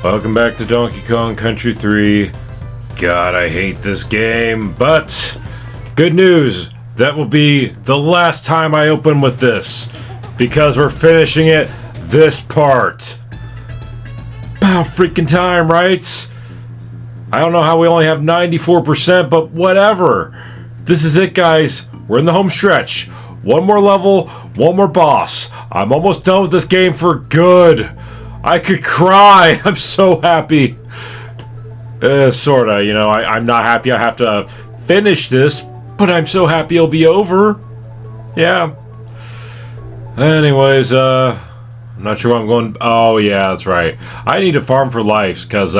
Welcome back to Donkey Kong Country 3. God, I hate this game, but good news, that will be the last time I open with this, because we're finishing it this part. About freaking time, right? I don't know how we only have 94%, but whatever. This is it, guys. We're in the home stretch. One more level, one more boss. I'm almost done with this game for good. I could cry. I'm so happy. Sorta, you know, I'm not happy I have to finish this, but I'm so happy it'll be over. Yeah. Anyways, I'm not sure where I'm going. Oh, yeah, that's right. I need to farm for life, because,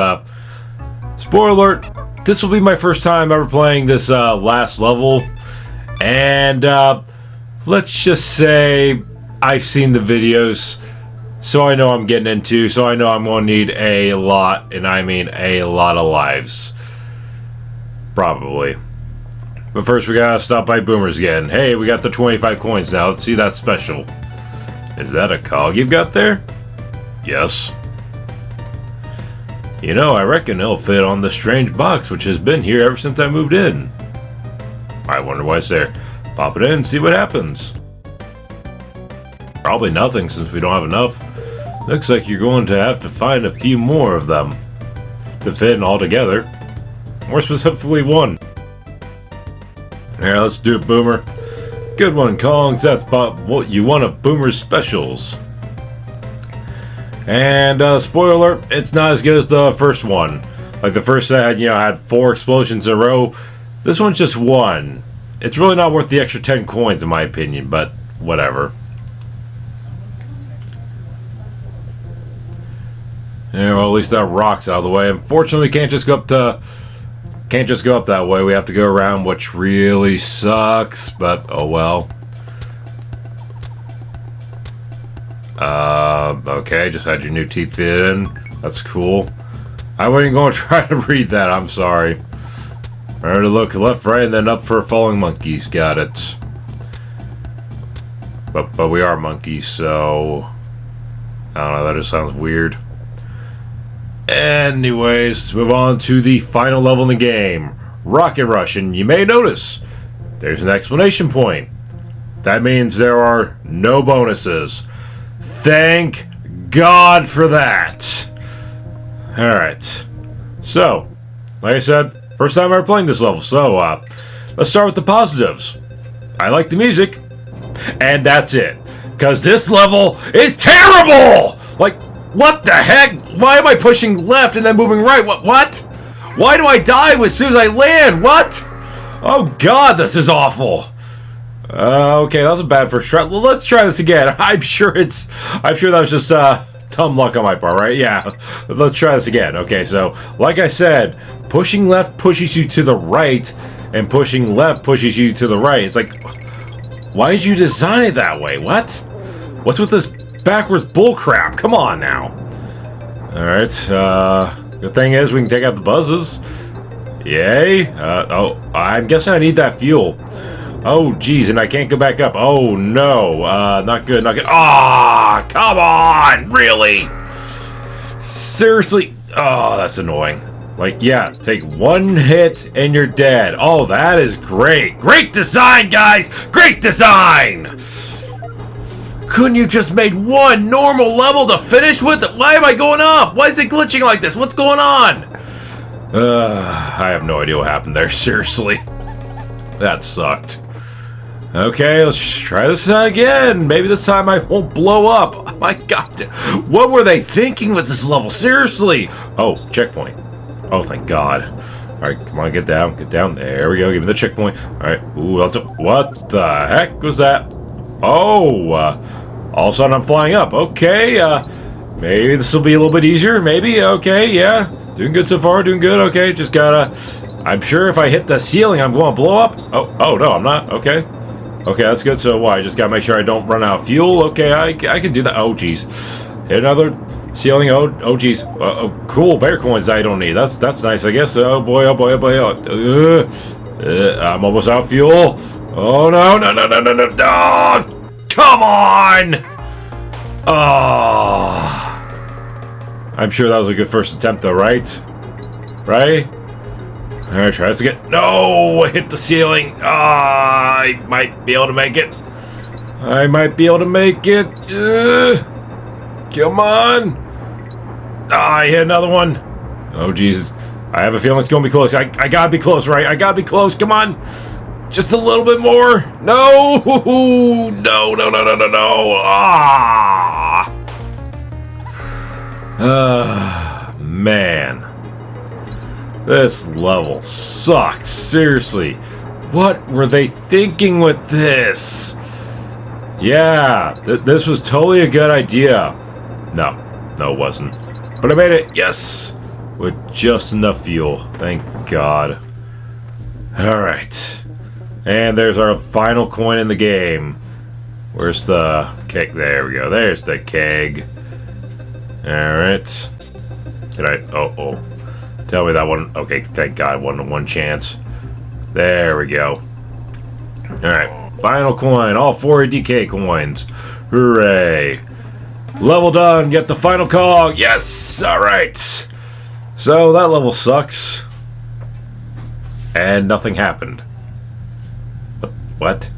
spoiler alert, this will be my first time ever playing this, last level. And, let's just say I've seen the videos, so I know I'm getting into, so I know I'm going to need a lot, and I mean a lot of lives. Probably. But first we gotta stop by Boomer's again. Hey, we got the 25 coins now. Let's see that special. Is that a cog you've got there? Yes. You know, I reckon it'll fit on the strange box which has been here ever since I moved in. I wonder why it's there. Pop it in and see what happens. Probably nothing since we don't have enough. Looks like you're going to have to find a few more of them to fit in all together. More specifically, one. Here, let's do it, Boomer. Good one, Kongs. That's what you one of Boomer's specials. And spoiler alert, it's not as good as the first one. Like the first set, had 4 explosions in a row. This one's just 1. It's really not worth the extra 10 coins in my opinion, but whatever. Yeah, well, at least that rock's out of the way. Unfortunately, can't just go up that way. We have to go around, which really sucks, but oh well. Okay, just had your new teeth fit in. That's cool. I wasn't going to try to read that, I'm sorry. Remember to look left, right, and then up for falling monkeys. Got it. But we are monkeys, so I don't know, that just sounds weird. Anyways, let's move on to the final level in the game, Rocket Rush, and you may notice there's an exclamation point. That means there are no bonuses. Thank God for that. Alright, so, like I said, first time ever playing this level, so let's start with the positives. I like the music, and that's it, because this level is terrible! Like, what the heck? Why am I pushing left and then moving right? What? Why do I die as soon as I land? What? Oh god, this is awful. Okay, that was a bad first try. Well, let's try this again. I'm sure that was just dumb luck on my part, right? Yeah. Let's try this again. Okay, so like I said, pushing left pushes you to the right, and pushing left pushes you to the right. It's like, why did you design it that way? What? What's with this backwards bullcrap? Come on now. Alright, good thing is we can take out the buzzes. Yay. Oh, I'm guessing I need that fuel. Oh, geez, and I can't go back up. Oh, no. Not good, not good. Ah, come on! Really? Seriously? Oh, that's annoying. Like, yeah, take one hit and you're dead. Oh, that is great. Great design, guys! Great design! Couldn't you just made one normal level to finish with? Why am I going up? Why is it glitching like this? What's going on? I have no idea what happened there, seriously. That sucked. Okay, let's try this again. Maybe this time I won't blow up. Oh my god. What were they thinking with this level? Seriously. Oh, checkpoint. Oh, thank god. Alright, come on, get down. Get down. There we go. Give me the checkpoint. Alright. Ooh, that's a... What the heck was that? Oh, all of a sudden I'm flying up. Okay, maybe this will be a little bit easier. Maybe. Okay, yeah. Doing good so far. Doing good. Okay, just gotta... I'm sure if I hit the ceiling, I'm going to blow up. Oh, no, I'm not. Okay. Okay, that's good. So what? I just gotta make sure I don't run out of fuel. Okay, I can do that. Oh, jeez. Hit another ceiling. Oh, jeez. Oh, cool. Bear coins I don't need. That's nice, I guess. Oh, boy. Oh, boy. Oh, boy. I'm almost out of fuel. Oh, no. Oh, come on! Oh. I'm sure that was a good first attempt though, right? Right? Alright, try this again. No! I hit the ceiling. Ah, I might be able to make it. I might be able to make it. Come on! Ah, I hit another one. Oh, Jesus. I have a feeling it's going to be close. I gotta be close, right? I gotta be close. Come on. Just a little bit more. No! No, no, no, no, no, no. Ah! Man. This level sucks. Seriously. What were they thinking with this? Yeah, this was totally a good idea. No, it wasn't. But I made it, yes! With just enough fuel. Thank God. Alright. And there's our final coin in the game. Where's the keg? There we go. There's the keg. Alright. Did I? Oh. Tell me that one. Okay, thank God. One chance. There we go. Alright. Final coin. All 4 DK coins. Hooray. Level done. Get the final cog. Yes! Alright. So that level sucks. And nothing happened. What?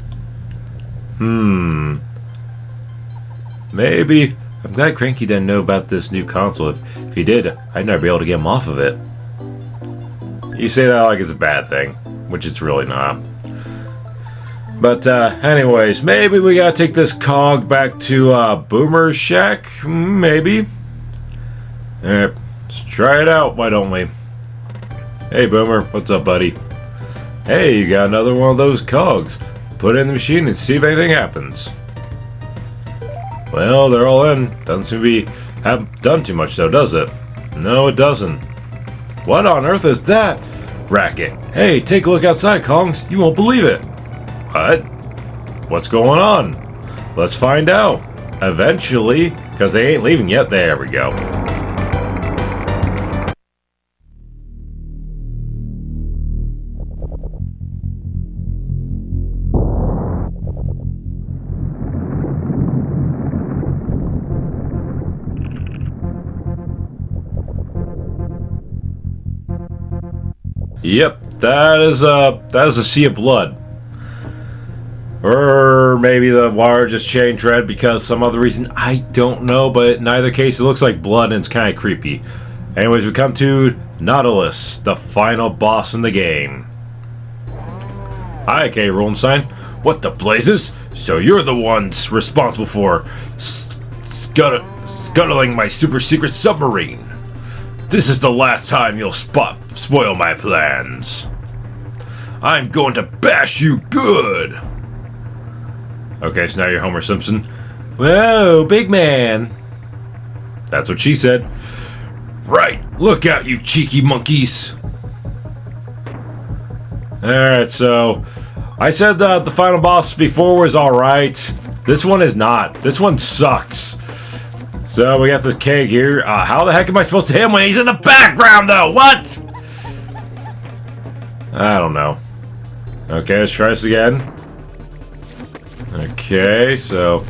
Maybe. I'm glad Cranky didn't know about this new console. If he did, I'd never be able to get him off of it. You say that like it's a bad thing, which it's really not. But, anyways, maybe we gotta take this cog back to, Boomer's shack? Maybe. Alright, let's try it out, why don't we? Hey, Boomer, what's up, buddy? Hey, you got another one of those cogs. Put it in the machine and see if anything happens. Well, they're all in. Doesn't seem to be haven't done too much though, does it? No, it doesn't. What on earth is that racket? Hey, take a look outside, Kongs. You won't believe it. What? What's going on? Let's find out. Eventually, because they ain't leaving yet. There we go. Yep, that is a sea of blood. Or maybe the water just changed red because some other reason. I don't know, but in either case, it looks like blood and it's kind of creepy. Anyways, we come to Nautilus, the final boss in the game. Hi, K. Rollenstein. What the blazes? So you're the ones responsible for scuttling my super secret submarine. This is the last time you'll spoil my plans. I'm going to bash you good. Okay, so now you're Homer Simpson. Whoa, big man. That's what she said. Right, look out, you cheeky monkeys. Alright, so I said the final boss before was alright. This one is not. This one sucks. So we got this keg here. How the heck am I supposed to hit him when he's in the background, though? What? I don't know. Okay, let's try this again. Okay, so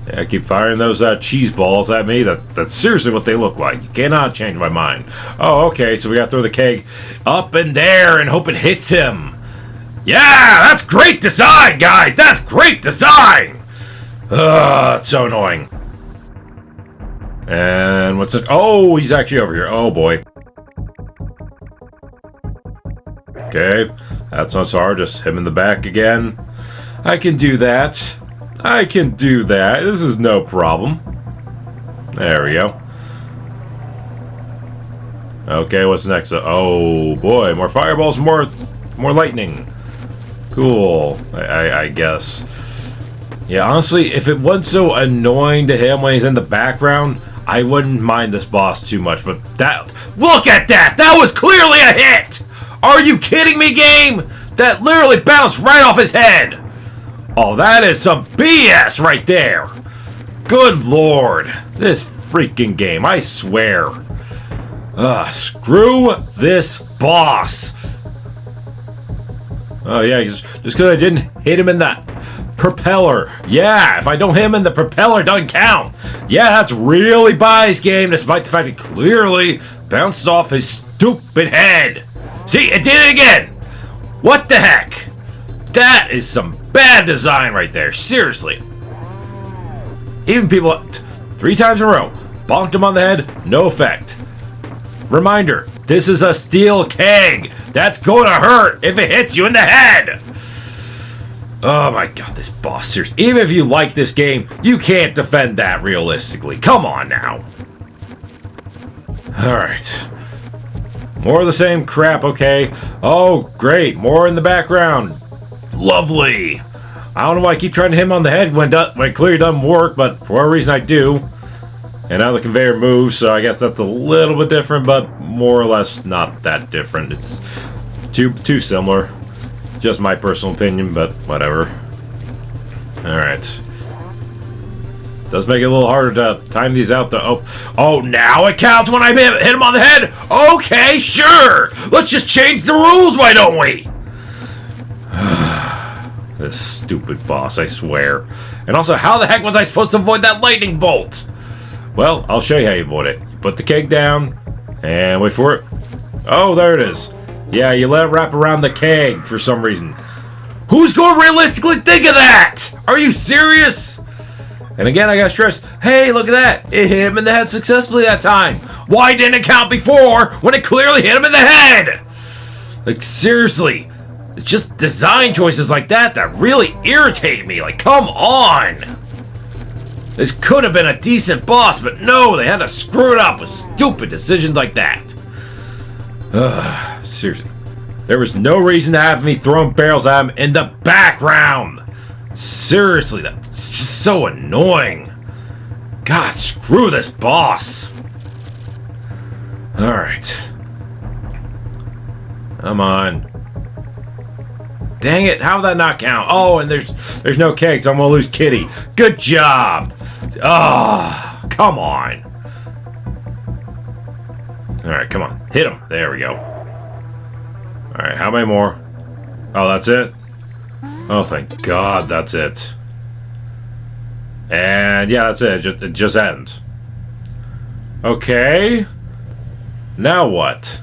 yeah, I keep firing those cheese balls at me. That's seriously what they look like. You cannot change my mind. Oh, okay, so we gotta throw the keg up in there and hope it hits him. Yeah, that's great design, guys. That's great design. It's so annoying. And what's this? Oh, he's actually over here. Oh, boy. Okay, that's not so hard. Just him in the back again. I can do that. I can do that. This is no problem. There we go. Okay, what's next? Oh, boy. More fireballs, more lightning. Cool, I guess. Yeah, honestly, if it wasn't so annoying to him when he's in the background, I wouldn't mind this boss too much, but that... Look at that! That was clearly a hit! Are you kidding me, game? That literally bounced right off his head! Oh, that is some BS right there! Good lord! This freaking game, I swear. Screw this boss! Oh yeah, just because I didn't hit him in the propeller. Yeah, if I don't hit him in the propeller, it doesn't count. Yeah, that's really Bai's game, despite the fact it clearly bounced off his stupid head. See, it did it again. What the heck? That is some bad design right there. Seriously. Even people 3 times in a row bonked him on the head, no effect. Reminder, this is a steel keg. That's going to hurt if it hits you in the head. Oh my god, this boss, seriously. Even if you like this game, you can't defend that realistically. Come on now. Alright. More of the same crap, okay. Oh, great. More in the background. Lovely. I don't know why I keep trying to hit him on the head when it clearly doesn't work, but for whatever reason I do. And now the conveyor moves, so I guess that's a little bit different, but more or less not that different. It's too similar. Just my personal opinion, but whatever. Alright. Does make it a little harder to time these out, though. Oh, now it counts when I hit him on the head? Okay, sure! Let's just change the rules, why don't we? This stupid boss, I swear. And also, how the heck was I supposed to avoid that lightning bolt? Well, I'll show you how you avoid it. You put the keg down, and wait for it. Oh, there it is. Yeah, you let it wrap around the keg for some reason. Who's going to realistically think of that? Are you serious? And again, I got stressed. Hey, look at that. It hit him in the head successfully that time. Why didn't it count before when it clearly hit him in the head? Like, seriously. It's just design choices like that really irritate me. Like, come on. This could have been a decent boss, but no, they had to screw it up with stupid decisions like that. Seriously. There was no reason to have me throwing barrels at him in the background. Seriously, that's just so annoying. God, screw this boss. Alright. Come on. Dang it, how did that not count? Oh, and there's no keg, so I'm gonna lose Kitty. Good job. Ah, oh, come on. Alright, come on. Hit him. There we go. Alright, how many more? Oh, that's it? Oh, thank God, that's it. And yeah, that's it. It just ends. Okay. Now what?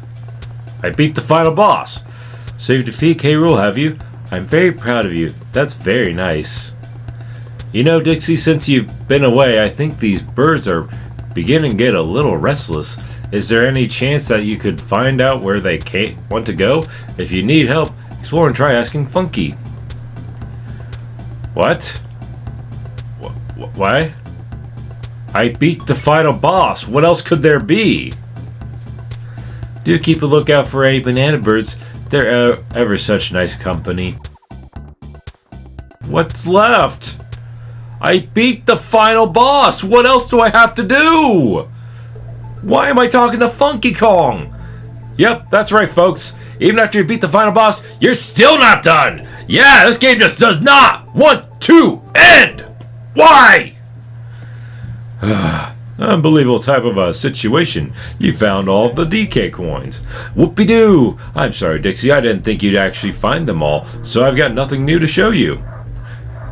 I beat the final boss. So you've defeated K. Rool, have you? I'm very proud of you. That's very nice. You know, Dixie, since you've been away, I think these birds are beginning to get a little restless. Is there any chance that you could find out where they want to go? If you need help, explore and try asking Funky. What? Why? I beat the final boss. What else could there be? Do keep a lookout for any banana birds. They're ever such nice company. What's left? I beat the final boss. What else do I have to do? Why am I talking to Funky Kong? Yep, that's right, folks. Even after you beat the final boss, you're still not done. Yeah, this game just does not want to end. Why? Unbelievable type of a situation. You found all of the DK coins. Whoopie-doo. I'm sorry, Dixie. I didn't think you'd actually find them all, so I've got nothing new to show you.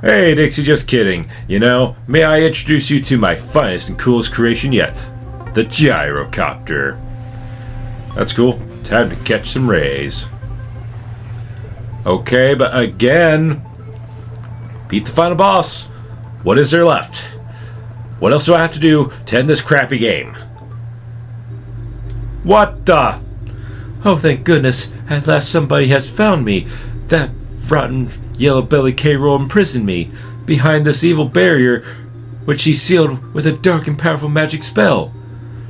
Hey, Dixie, just kidding. You know, may I introduce you to my finest and coolest creation yet, the gyrocopter. That's cool. Time to catch some rays. Okay, but again, beat the final boss. What is there left? What else do I have to do to end this crappy game? What the? Oh, thank goodness. At last somebody has found me. That rotten yellow-bellied K. Rool imprisoned me behind this evil barrier, which he sealed with a dark and powerful magic spell.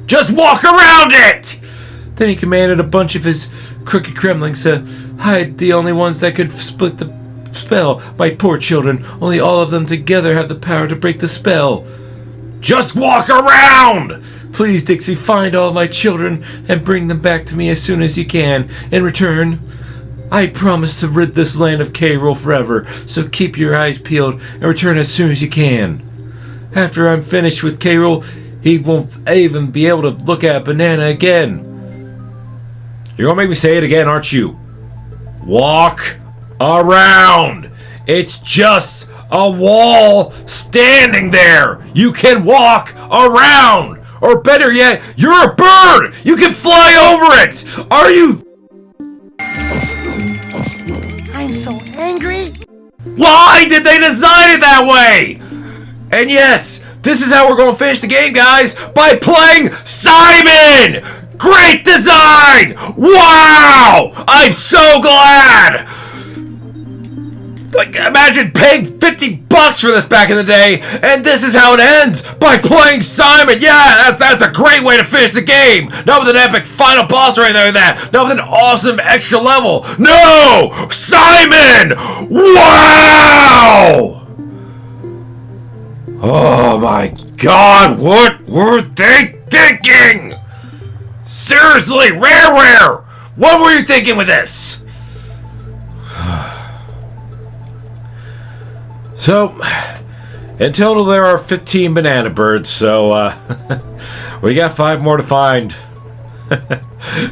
Just walk around it! Then he commanded a bunch of his crooked gremlins to hide, the only ones that could split the spell. My poor children, only all of them together have the power to break the spell. Just walk around! Please, Dixie, find all my children and bring them back to me as soon as you can. In return, I promise to rid this land of K. Rool forever, so keep your eyes peeled and return as soon as you can. After I'm finished with K. Rool, he won't even be able to look at a banana again. You're gonna make me say it again, aren't you? Walk around! It's just a wall standing there. You can walk around. Or better yet, you're a bird. You can fly over it. Are you? I'm so angry. Why did they design it that way? And yes, this is how we're going to finish the game, guys, by playing Simon! Great design! Wow! I'm so glad! Like, imagine paying $50 for this back in the day, and this is how it ends, by playing Simon! Yeah, that's a great way to finish the game! Not with an epic final boss or anything like that! Not with an awesome extra level! No! Simon! Wow! Oh my god, what were they thinking? Seriously, Rare! What were you thinking with this? So, in total there are 15 banana birds, so we got 5 more to find.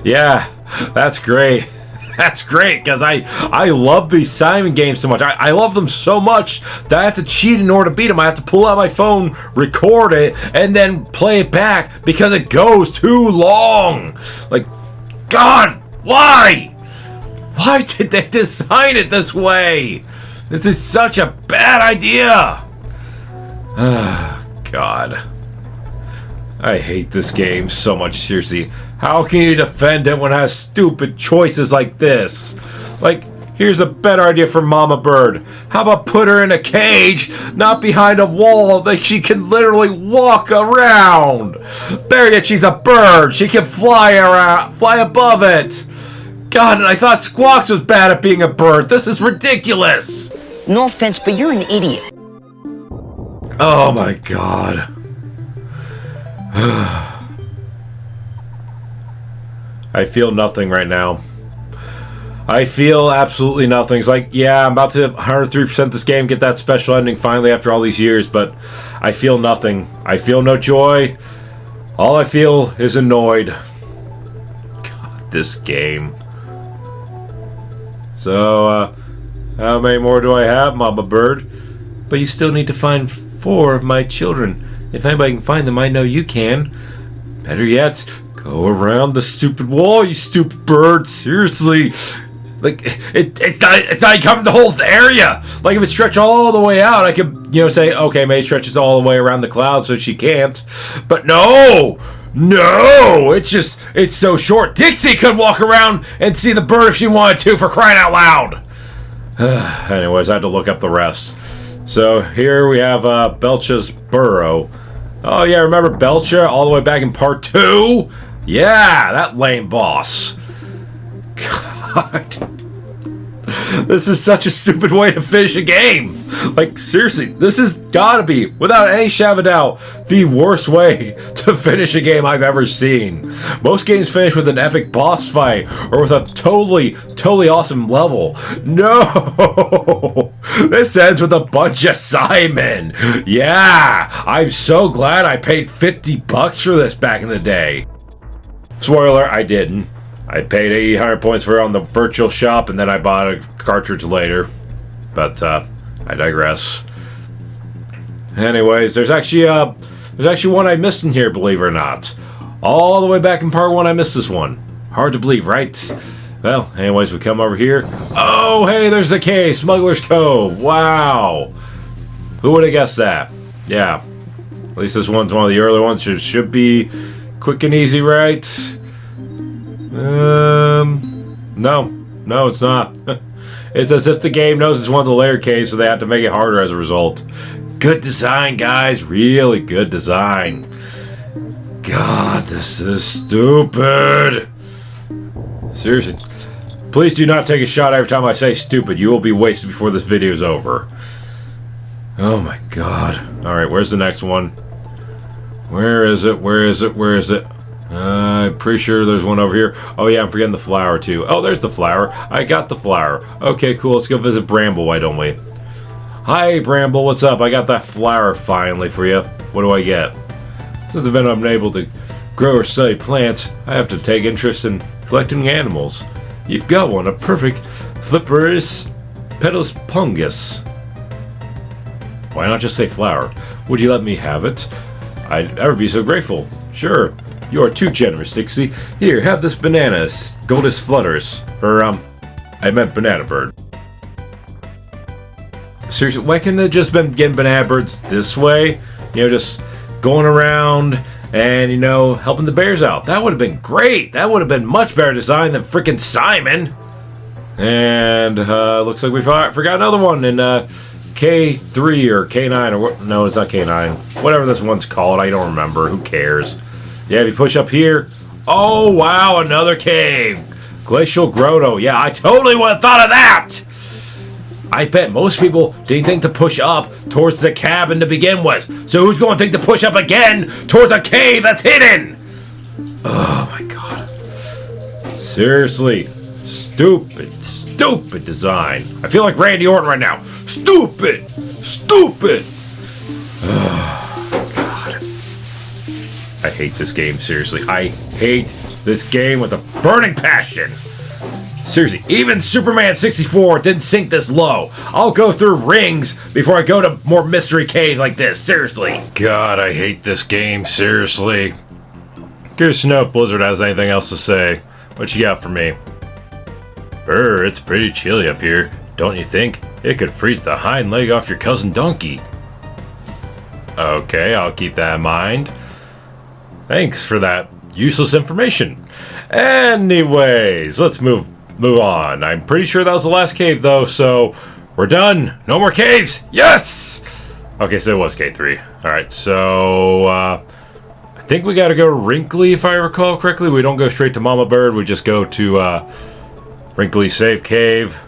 Yeah, that's great. That's great, because I love these Simon games so much. I love them so much that I have to cheat in order to beat them. I have to pull out my phone, record it, and then play it back because it goes too long. Like, God, why? Why did they design it this way? This is such a bad idea. God. I hate this game so much, seriously. How can you defend it when it has stupid choices like this? Like, here's a better idea for Mama Bird. How about put her in a cage, not behind a wall that she can literally walk around? Better yet, she's a bird. She can fly around, fly above it. God, and I thought Squawks was bad at being a bird. This is ridiculous. No offense, but you're an idiot. Oh my God. I feel nothing right now. I feel absolutely nothing. It's like, yeah, I'm about to 103% this game, get that special ending finally after all these years, but I feel nothing. I feel no joy. All I feel is annoyed. God, this game. So, how many more do I have, Mama Bird? But you still need to find 4 of my children. If anybody can find them, I know you can. Better yet, go around the stupid wall, you stupid bird. Seriously. Like, it's not covering the whole area. Like, if it stretched all the way out, I could, say, okay, maybe it stretches all the way around the clouds so she can't. But no! No! It's so short. Dixie could walk around and see the bird if she wanted to, for crying out loud. Anyways, I had to look up the rest. So, here we have Belcha's burrow. Oh yeah, remember Belcha all the way back in part 2? Yeah, that lame boss. God. This is such a stupid way to finish a game. Like, seriously, this has gotta be, without any shadow of a doubt, the worst way to finish a game I've ever seen. Most games finish with an epic boss fight, or with a totally awesome level. No! This ends with a bunch of Simon. Yeah! I'm so glad I paid $50 for this back in the day. Spoiler, I didn't. I paid 800 points for it on the virtual shop, and then I bought a cartridge later. But, I digress. Anyways, there's actually one I missed in here, believe it or not. All the way back in part 1, I missed this one. Hard to believe, right? Well, anyways, we come over here. Oh, hey, there's the cave, Smuggler's Cove. Wow. Who would have guessed that? Yeah. At least this one's one of the early ones. Should be quick and easy, right? No, it's not. It's as if the game knows it's one of the layer caves, so they have to make it harder as a result. Good design, guys. Really good design. God, this is stupid. Seriously. Please do not take a shot every time I say stupid. You will be wasted before this video is over. Oh my God. Alright, where's the next one? Where is it? I'm pretty sure there's one over here. Oh yeah, I'm forgetting the flower too. Oh, there's the flower. I got the flower. Okay, cool. Let's go visit Bramble, why don't we? Hi, Bramble. What's up? I got that flower finally for you. What do I get? Since I've been unable to grow or study plants, I have to take interest in collecting animals. You've got one. A perfect Flipperus Pedalus Pungus. Why not just say flower? Would you let me have it? I'd ever be so grateful. Sure. You are too generous, Dixie. Here, have this banana. Goldus flutters. I meant banana bird. Seriously, why couldn't it just been getting banana birds this way? You know, just going around and, you know, helping the bears out. That would have been great. That would have been much better design than freaking Simon. And looks like we forgot another one in K3 or K9 or what? No, it's not K9. Whatever this one's called, I don't remember. Who cares? Yeah, if you push up here. Oh, wow, another cave. Glacial Grotto. Yeah, I totally would have thought of that. I bet most people didn't think to push up towards the cabin to begin with. So who's going to think to push up again towards a cave that's hidden? Oh, my God. Seriously. Stupid design. I feel like Randy Orton right now. Stupid. Oh, God. I hate this game, seriously. I hate this game with a burning passion. Seriously, even Superman 64 didn't sink this low. I'll go through rings before I go to more mystery caves like this. Seriously. God, I hate this game. Seriously. Curious to know if Blizzard has anything else to say. What you got for me? It's pretty chilly up here. Don't you think? It could freeze the hind leg off your cousin Donkey. Okay, I'll keep that in mind. Thanks for that useless information. Anyways, let's move on. I'm pretty sure that was the last cave, though, so we're done. No more caves. Yes! Okay, so it was K3. Alright, so I think we gotta go to Wrinkly, if I recall correctly. We don't go straight to Mama Bird. We just go to Wrinkly Safe Cave,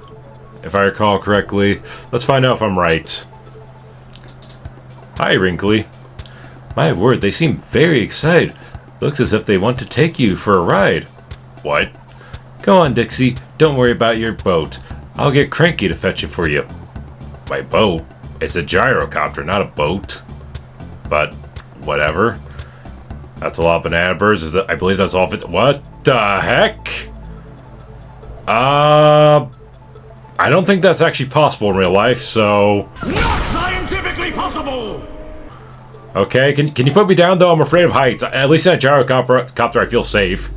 if I recall correctly. Let's find out if I'm right. Hi, Wrinkly. My word, they seem very excited. Looks as if they want to take you for a ride. What? Go on, Dixie. Don't worry about your boat. I'll get Cranky to fetch it for you. My boat? It's a gyrocopter, not a boat. But, whatever. That's a lot of banana birds. I believe that's all of it. What the heck? I don't think that's actually possible in real life, so... Not scientifically possible! Okay, can you put me down, though? I'm afraid of heights. At least in a gyrocopter, I feel safe.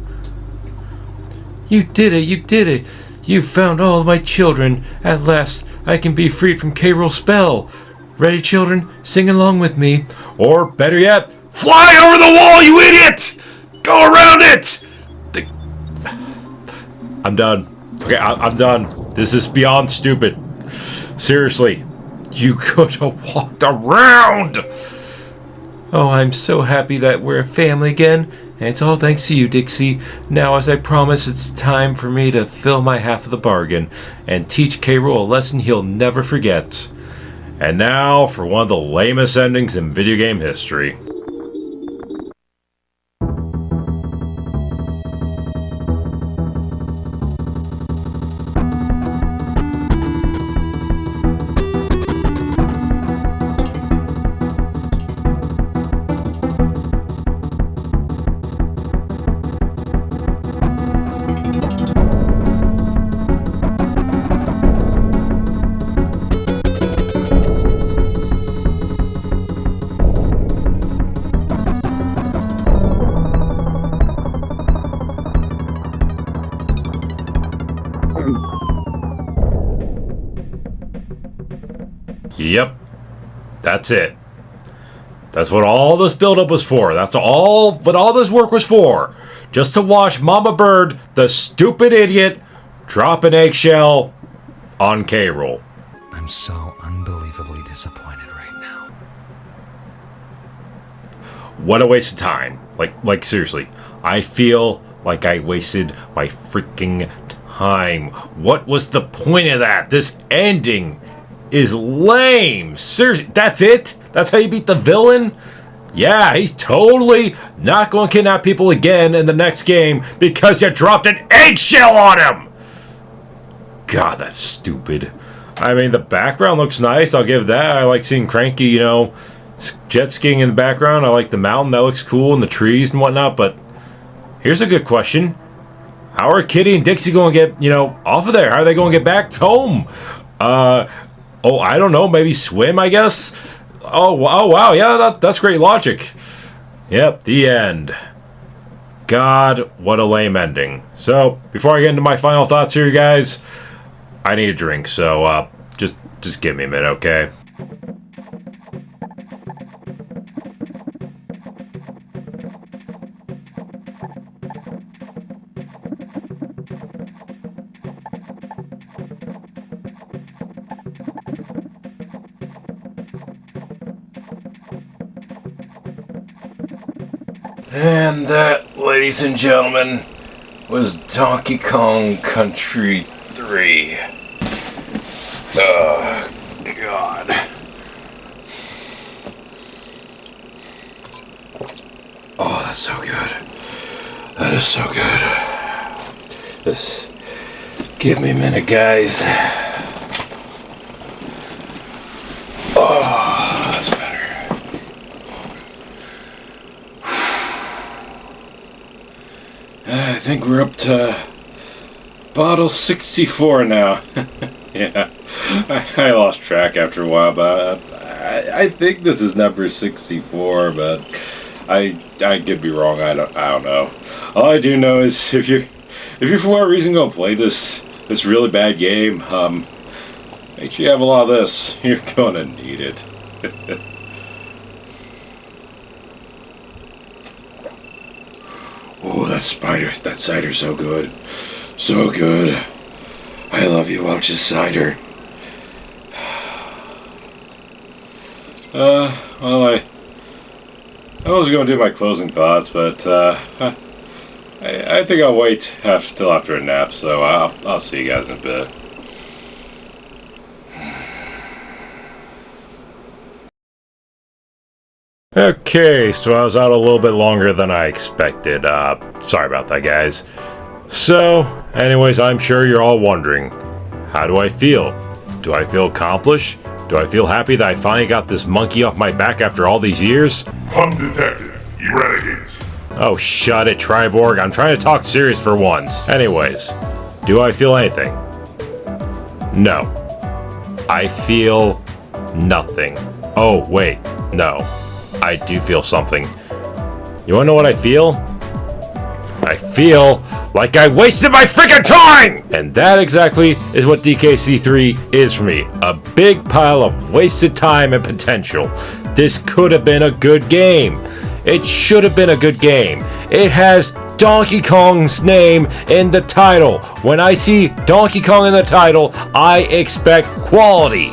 You did it. You found all of my children. At last, I can be freed from K-Rool's spell. Ready, children? Sing along with me. Or, better yet, fly over the wall, you idiot! Go around it! I'm done. Okay, I'm done. This is beyond stupid. Seriously. You could have walked around! Oh, I'm so happy that we're a family again. And it's all thanks to you, Dixie. Now, as I promised, it's time for me to fill my half of the bargain and teach K-Rool a lesson he'll never forget. And now for one of the lamest endings in video game history. Yep, that's it. That's what all this buildup was for. That's all what all this work was for. Just to watch Mama Bird, the stupid idiot, drop an eggshell on K-Rool. I'm so unbelievably disappointed right now. What a waste of time. Like seriously. I feel like I wasted my freaking time. What was the point of that? This ending is lame. Seriously, that's it? That's how you beat the villain? Yeah, he's totally not going to kidnap people again in the next game because you dropped an eggshell on him! God, that's stupid. I mean, the background looks nice. I'll give that. I like seeing Cranky, you know, jet skiing in the background. I like the mountain. That looks cool, and the trees and whatnot. But here's a good question. How are Kitty and Dixie going to get, you know, off of there? How are they going to get back home? Oh, I don't know. Maybe swim, I guess? Oh wow, yeah, that's great logic. Yep, the end. God, what a lame ending. So, before I get into my final thoughts here, guys, I need a drink, so, just give me a minute, okay? And that, ladies and gentlemen, was Donkey Kong Country 3. Oh, God. Oh, that's so good. That is so good. Just give me a minute, guys. Oh, that's better. I think we're up to bottle 64 now. Yeah, I lost track after a while, but I think this is number 64, but I could be wrong. I don't know. All I do know is if you're for whatever reason gonna play this really bad game, make sure you have a lot of this. You're gonna need it. Oh, that cider's so good. So good. I love you, Welch's cider. Well, I was going to do my closing thoughts, but I think I'll wait till after a nap, so I'll see you guys in a bit. Okay, so I was out a little bit longer than I expected. Sorry about that, guys. So, anyways, I'm sure you're all wondering, how do I feel? Do I feel accomplished? Do I feel happy that I finally got this monkey off my back after all these years? Pun detected, you renegades. Oh, shut it, Triborg. I'm trying to talk serious for once. Anyways, do I feel anything? No. I feel nothing. Oh, wait, no. I do feel something. You wanna know what I feel? I feel like I wasted my freaking time! And that exactly is what DKC3 is for me. A big pile of wasted time and potential. This could have been a good game. It should have been a good game. It has Donkey Kong's name in the title. When I see Donkey Kong in the title, I expect quality.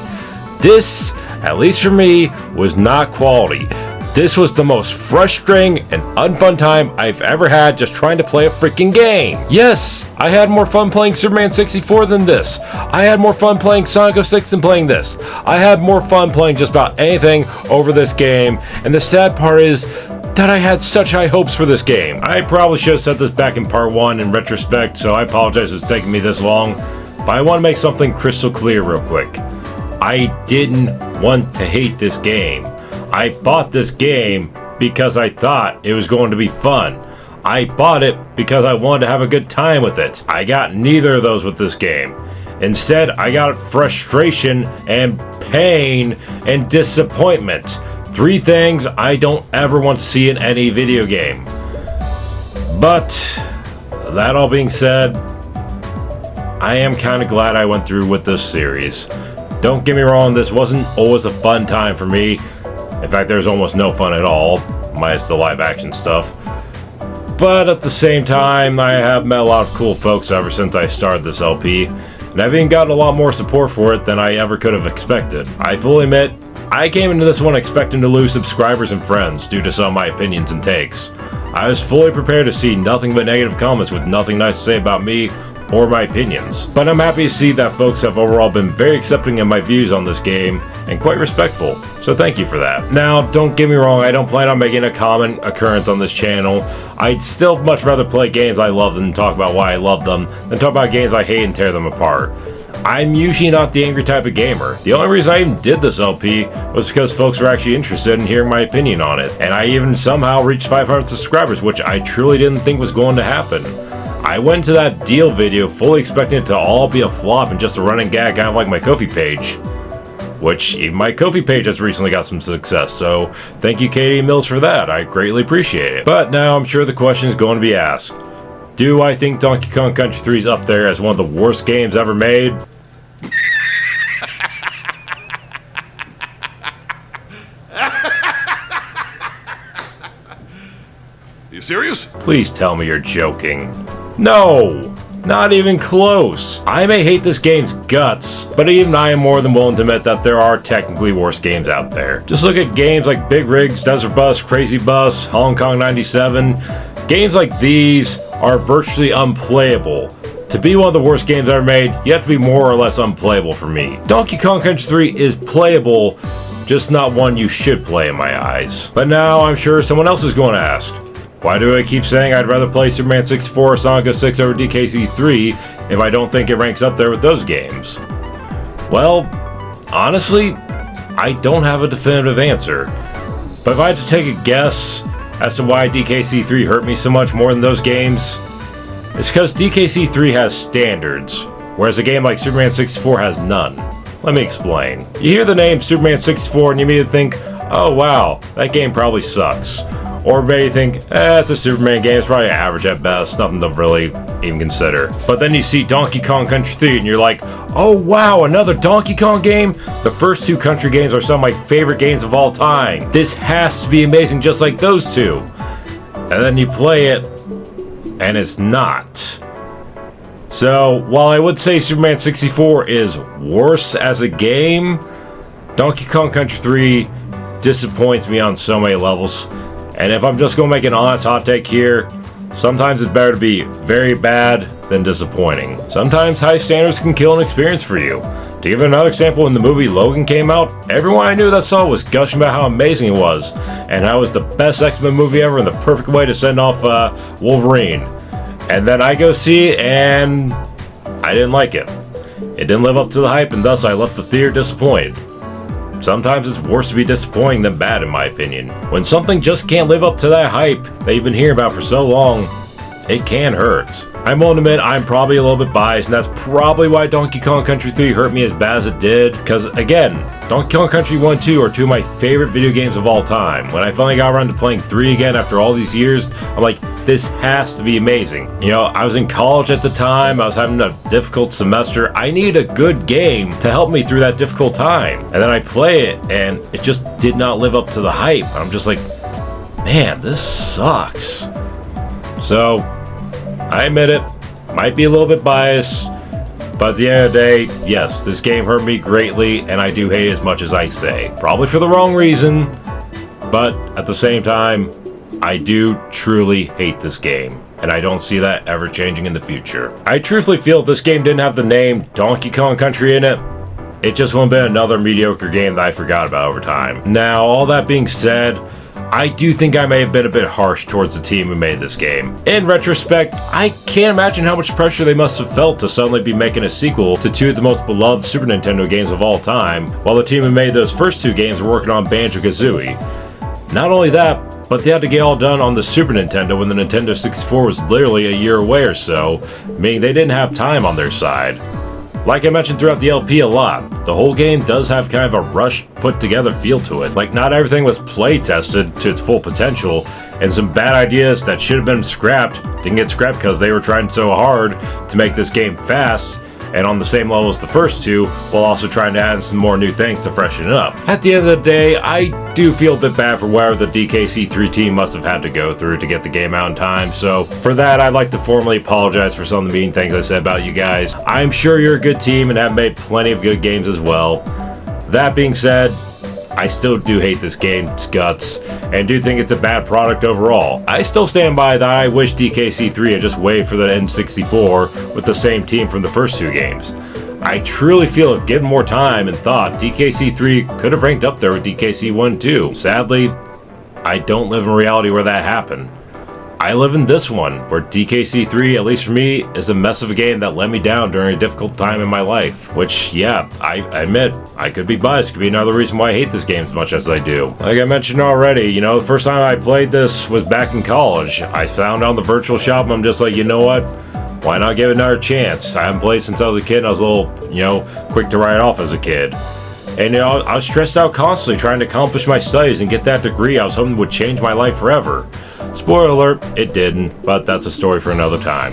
This, at least for me, was not quality. This was the most frustrating and unfun time I've ever had just trying to play a freaking game. Yes, I had more fun playing Superman 64 than this. I had more fun playing Sonic 06 than playing this. I had more fun playing just about anything over this game. And the sad part is that I had such high hopes for this game. I probably should have said this back in part 1 in retrospect, so I apologize it's taking me this long. But I want to make something crystal clear real quick. I didn't want to hate this game. I bought this game because I thought it was going to be fun. I bought it because I wanted to have a good time with it. I got neither of those with this game. Instead, I got frustration and pain and disappointment. 3 things I don't ever want to see in any video game. But, that all being said, I am kind of glad I went through with this series. Don't get me wrong, this wasn't always a fun time for me. In fact, there's almost no fun at all, minus the live action stuff. But at the same time, I have met a lot of cool folks ever since I started this LP, and I've even gotten a lot more support for it than I ever could have expected. I fully admit, I came into this one expecting to lose subscribers and friends due to some of my opinions and takes. I was fully prepared to see nothing but negative comments with nothing nice to say about me or my opinions. But I'm happy to see that folks have overall been very accepting of my views on this game and quite respectful, so thank you for that. Now, don't get me wrong, I don't plan on making a common occurrence on this channel. I'd still much rather play games I love than talk about why I love them than talk about games I hate and tear them apart. I'm usually not the angry type of gamer. The only reason I even did this LP was because folks were actually interested in hearing my opinion on it, and I even somehow reached 500 subscribers, which I truly didn't think was going to happen. I went to that deal video fully expecting it to all be a flop and just a running gag, kind of like my Ko-fi page. which even my Ko-fi page has recently got some success, so thank you Katie Mills for that, I greatly appreciate it. But now I'm sure the question is going to be asked, do I think Donkey Kong Country 3 is up there as one of the worst games ever made? You serious? Please tell me you're joking. No! Not even close. I may hate this game's guts, but even I am more than willing to admit that there are technically worse games out there. Just look at games like Big Rigs, Desert Bus, Crazy Bus, Hong Kong 97. Games like these are virtually unplayable. To be one of the worst games ever made, you have to be more or less unplayable for me. Donkey Kong Country 3 is playable, just not one you should play in my eyes. But now I'm sure someone else is going to ask, why do I keep saying I'd rather play Superman 64 or Sonic 06 over DKC 3 if I don't think it ranks up there with those games? Well, honestly, I don't have a definitive answer. But if I had to take a guess as to why DKC 3 hurt me so much more than those games, it's because DKC 3 has standards, whereas a game like Superman 64 has none. Let me explain. You hear the name Superman 64 and you immediately think, oh wow, that game probably sucks. Or maybe you think, it's a Superman game, it's probably average at best, nothing to really even consider. But then you see Donkey Kong Country 3 and you're like, oh wow, another Donkey Kong game? The first two Country games are some of my favorite games of all time. This has to be amazing just like those two. And then you play it, and it's not. So, while I would say Superman 64 is worse as a game, Donkey Kong Country 3 disappoints me on so many levels. And if I'm just going to make an honest hot take here, sometimes it's better to be very bad than disappointing. Sometimes high standards can kill an experience for you. To give another example, when the movie Logan came out, everyone I knew that saw it was gushing about how amazing it was, and how it was the best X-Men movie ever and the perfect way to send off Wolverine. And then I go see it, and I didn't like it. It didn't live up to the hype, and thus I left the theater disappointed. Sometimes it's worse to be disappointing than bad, in my opinion. When something just can't live up to that hype that you've been hearing about for so long, it can hurt. I'm willing to admit I'm probably a little bit biased, and that's probably why Donkey Kong Country 3 hurt me as bad as it did. Because again, Donkey Kong Country 1 and 2 are two of my favorite video games of all time. When I finally got around to playing 3 again after all these years, I'm like, this has to be amazing. You know, I was in college at the time, I was having a difficult semester, I needed a good game to help me through that difficult time. And then I play it, and it just did not live up to the hype. I'm just like, man, this sucks. So, I admit it, might be a little bit biased, but at the end of the day, yes, this game hurt me greatly, and I do hate it as much as I say. Probably for the wrong reason, but at the same time, I do truly hate this game, and I don't see that ever changing in the future. I truthfully feel if this game didn't have the name Donkey Kong Country in it, it just would have been another mediocre game that I forgot about over time. Now, all that being said, I do think I may have been a bit harsh towards the team who made this game. In retrospect, I can't imagine how much pressure they must have felt to suddenly be making a sequel to two of the most beloved Super Nintendo games of all time, while the team who made those first two games were working on Banjo-Kazooie. Not only that, but they had to get all done on the Super Nintendo when the Nintendo 64 was literally a year away or so, meaning they didn't have time on their side. Like I mentioned throughout the LP a lot, the whole game does have kind of a rushed, put together feel to it. Like not everything was play tested to its full potential, and some bad ideas that should have been scrapped didn't get scrapped because they were trying so hard to make this game fast and on the same level as the first two, while also trying to add in some more new things to freshen it up. At the end of the day, I do feel a bit bad for whatever the DKC3 team must have had to go through to get the game out in time, so for that I'd like to formally apologize for some of the mean things I said about you guys. I'm sure you're a good team and have made plenty of good games as well. That being said, I still do hate this game's guts, and do think it's a bad product overall. I still stand by that I wish DKC3 had just waited for the N64 with the same team from the first two games. I truly feel if given more time and thought, DKC3 could have ranked up there with DKC1 too. Sadly, I don't live in reality where that happened. I live in this one, where DKC3, at least for me, is a mess of a game that let me down during a difficult time in my life. Which, yeah, I admit, I could be biased, could be another reason why I hate this game as much as I do. Like I mentioned already, you know, the first time I played this was back in college. I found it on the virtual shop and I'm just like, you know what? Why not give it another chance? I haven't played since I was a kid and I was a little, quick to write off as a kid. And I was stressed out constantly trying to accomplish my studies and get that degree I was hoping would change my life forever. Spoiler alert, it didn't, but that's a story for another time.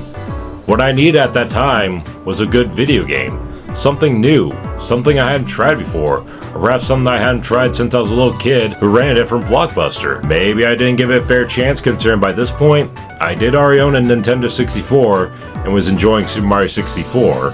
What I needed at that time was a good video game. Something new, something I hadn't tried before, or perhaps something I hadn't tried since I was a little kid who ran a different Blockbuster. Maybe I didn't give it a fair chance considering by this point, I did already own a Nintendo 64 and was enjoying Super Mario 64.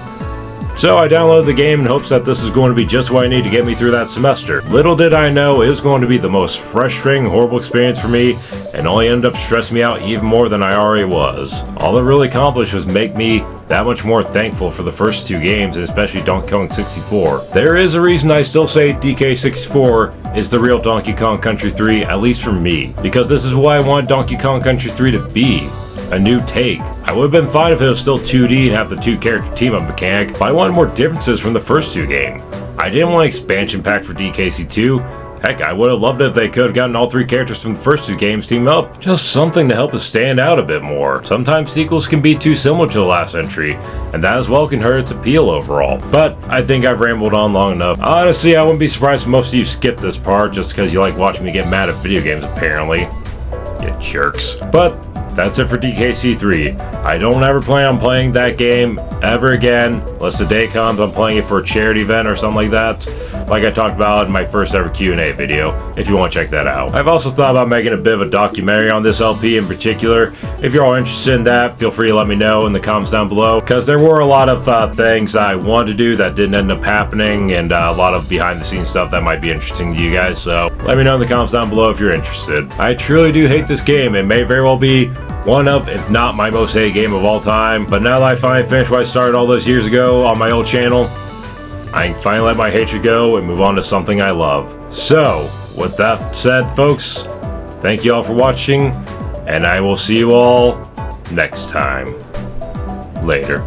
So I downloaded the game in hopes that this is going to be just what I need to get me through that semester. Little did I know it was going to be the most frustrating, horrible experience for me, and only ended up stressing me out even more than I already was. All it really accomplished was make me that much more thankful for the first two games, and especially Donkey Kong 64. There is a reason I still say DK64 is the real Donkey Kong Country 3, at least for me, because this is what I want Donkey Kong Country 3 to be. A new take. I would have been fine if it was still 2D and have the two-character team-up mechanic, but I wanted more differences from the first two games. I didn't want an expansion pack for DKC2. Heck, I would have loved it if they could have gotten all three characters from the first two games team up. Just something to help us stand out a bit more. Sometimes sequels can be too similar to the last entry, and that as well can hurt its appeal overall. But I think I've rambled on long enough. Honestly, I wouldn't be surprised if most of you skipped this part just because you like watching me get mad at video games apparently. You jerks. But that's it for DKC3. I don't ever plan on playing that game ever again, unless the day comes I'm playing it for a charity event or something like that, like I talked about in my first ever Q&A video, if you want to check that out. I've also thought about making a bit of a documentary on this LP in particular. If you're all interested in that, feel free to let me know in the comments down below, because there were a lot of things that I wanted to do that didn't end up happening, and a lot of behind the scenes stuff that might be interesting to you guys, so let me know in the comments down below if you're interested. I truly do hate this game. It may very well be one of, if not my most hated game of all time, but now that I finally finished what I started all those years ago on my old channel, I can finally let my hatred go and move on to something I love. So, with that said, folks, thank you all for watching, and I will see you all next time. Later.